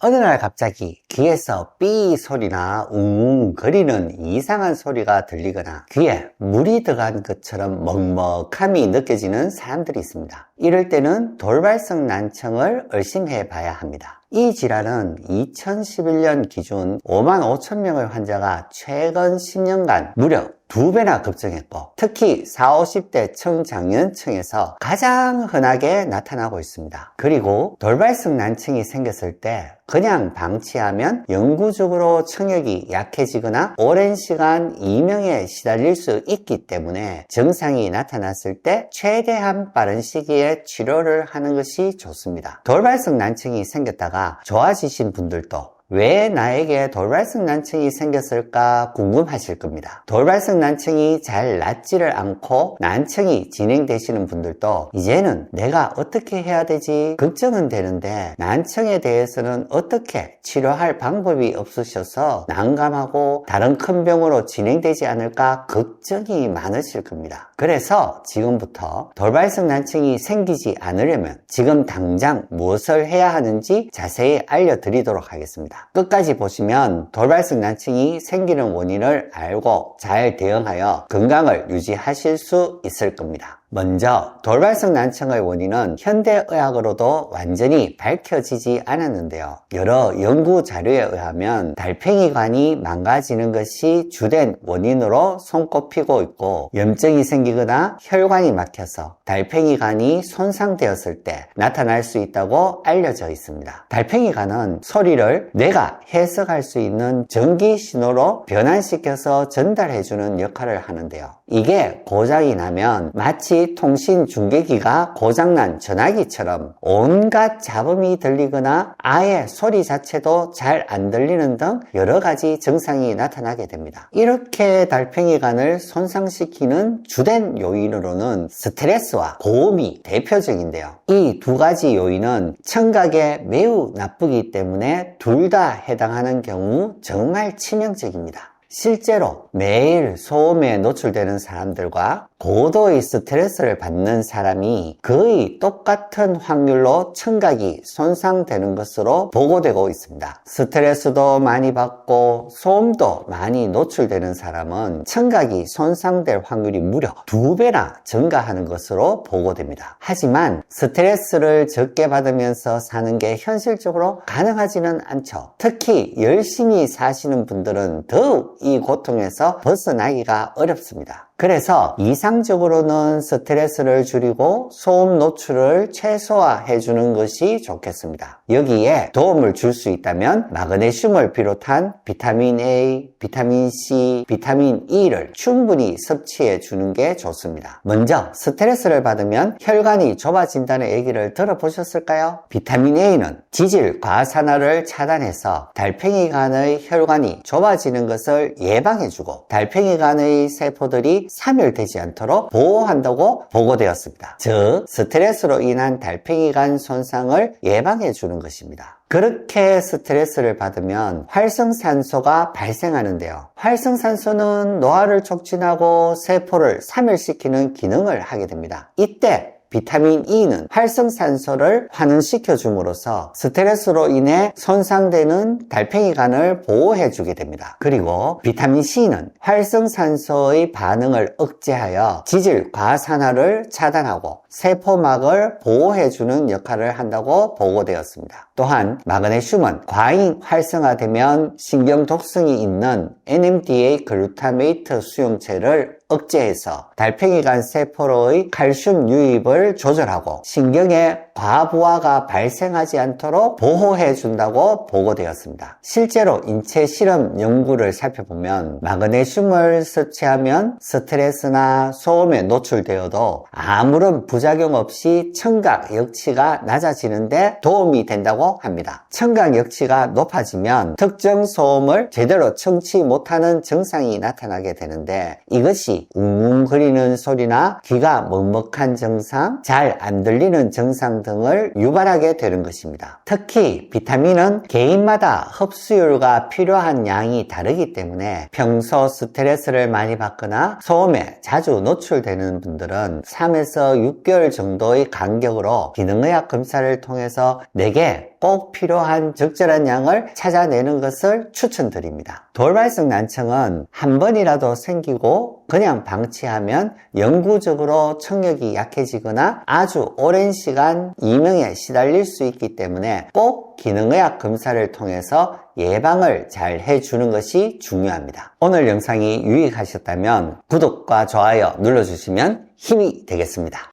어느 날 갑자기 귀에서 삐 소리나 웅 거리는 이상한 소리가 들리거나 귀에 물이 들어간 것처럼 먹먹함이 느껴지는 사람들이 있습니다. 이럴 때는 돌발성 난청을 의심해 봐야 합니다. 이 질환은 2011년 기준 5만 5천 명의 환자가 최근 10년간 무려 2배나 급증했고, 특히 40, 50대 청장년층에서 가장 흔하게 나타나고 있습니다. 그리고 돌발성 난청이 생겼을 때 그냥 방치하면 영구적으로 청력이 약해지거나 오랜 시간 이명에 시달릴 수 있기 때문에 증상이 나타났을 때 최대한 빠른 시기에 치료를 하는 것이 좋습니다. 돌발성 난청이 생겼다가 좋아지신 분들도 왜 나에게 돌발성 난청이 생겼을까 궁금하실 겁니다. 돌발성 난청이 잘 낫지를 않고 난청이 진행되시는 분들도 이제는 내가 어떻게 해야 되지 걱정은 되는데 난청에 대해서는 어떻게 치료할 방법이 없으셔서 난감하고 다른 큰 병으로 진행되지 않을까 걱정이 많으실 겁니다. 그래서 지금부터 돌발성 난청이 생기지 않으려면 지금 당장 무엇을 해야 하는지 자세히 알려드리도록 하겠습니다. 끝까지 보시면 돌발성 난청이 생기는 원인을 알고 잘 대응하여 건강을 유지하실 수 있을 겁니다. 먼저 돌발성 난청의 원인은 현대의학으로도 완전히 밝혀지지 않았는데요. 여러 연구 자료에 의하면 달팽이관이 망가지는 것이 주된 원인으로 손꼽히고 있고, 염증이 생기거나 혈관이 막혀서 달팽이관이 손상되었을 때 나타날 수 있다고 알려져 있습니다. 달팽이관은 소리를 뇌가 해석할 수 있는 전기 신호로 변환시켜서 전달해주는 역할을 하는데요. 이게 고장이 나면 마치 통신 중계기가 고장난 전화기처럼 온갖 잡음이 들리거나 아예 소리 자체도 잘 안 들리는 등 여러 가지 증상이 나타나게 됩니다. 이렇게 달팽이관을 손상시키는 주된 요인으로는 스트레스와 고음이 대표적인데요. 이 두 가지 요인은 청각에 매우 나쁘기 때문에 둘 다 해당하는 경우 정말 치명적입니다. 실제로 매일 소음에 노출되는 사람들과 고도의 스트레스를 받는 사람이 거의 똑같은 확률로 청각이 손상되는 것으로 보고되고 있습니다. 스트레스도 많이 받고 소음도 많이 노출되는 사람은 청각이 손상될 확률이 무려 2배나 증가하는 것으로 보고됩니다. 하지만 스트레스를 적게 받으면서 사는 게 현실적으로 가능하지는 않죠. 특히 열심히 사시는 분들은 더욱 이 고통에서 벗어나기가 어렵습니다. 그래서 이상적으로는 스트레스를 줄이고 소음 노출을 최소화해 주는 것이 좋겠습니다. 여기에 도움을 줄 수 있다면 마그네슘을 비롯한 비타민 A, 비타민 C, 비타민 E를 충분히 섭취해 주는 게 좋습니다. 먼저 스트레스를 받으면 혈관이 좁아진다는 얘기를 들어보셨을까요? 비타민 A는 지질 과산화를 차단해서 달팽이관의 혈관이 좁아지는 것을 예방해주고 달팽이관의 세포들이 사멸되지 않도록 보호한다고 보고되었습니다. 즉, 스트레스로 인한 달팽이관 손상을 예방해 주는 것입니다. 그렇게 스트레스를 받으면 활성산소가 발생하는데요. 활성산소는 노화를 촉진하고 세포를 사멸시키는 기능을 하게 됩니다. 이때 비타민 E는 활성산소를 환원시켜 줌으로써 스트레스로 인해 손상되는 달팽이관을 보호해 주게 됩니다. 그리고 비타민 C는 활성산소의 반응을 억제하여 지질 과산화를 차단하고 세포막을 보호해 주는 역할을 한다고 보고되었습니다. 또한 마그네슘은 과잉 활성화되면 신경독성이 있는 NMDA 글루타메이트 수용체를 억제해서 달팽이관 세포로의 칼슘 유입을 조절하고 신경의 과부하가 발생하지 않도록 보호해 준다고 보고되었습니다. 실제로 인체 실험 연구를 살펴보면 마그네슘을 섭취하면 스트레스나 소음에 노출되어도 아무런 부작용 없이 청각 역치가 낮아지는데 도움이 된다고 합니다. 청각 역치가 높아지면 특정 소음을 제대로 청취 못하는 증상이 나타나게 되는데, 이것이 웅웅거리는 소리나 귀가 먹먹한 증상, 잘 안 들리는 증상 등을 유발하게 되는 것입니다. 특히 비타민은 개인마다 흡수율과 필요한 양이 다르기 때문에 평소 스트레스를 많이 받거나 소음에 자주 노출되는 분들은 3에서 6개월 정도의 간격으로 기능의학 검사를 통해서 내게 꼭 필요한 적절한 양을 찾아내는 것을 추천드립니다. 돌발성 난청은 한 번이라도 생기고 그냥 방치하면 영구적으로 청력이 약해지거나 아주 오랜 시간 이명에 시달릴 수 있기 때문에 꼭 기능의학 검사를 통해서 예방을 잘 해주는 것이 중요합니다. 오늘 영상이 유익하셨다면 구독과 좋아요 눌러주시면 힘이 되겠습니다.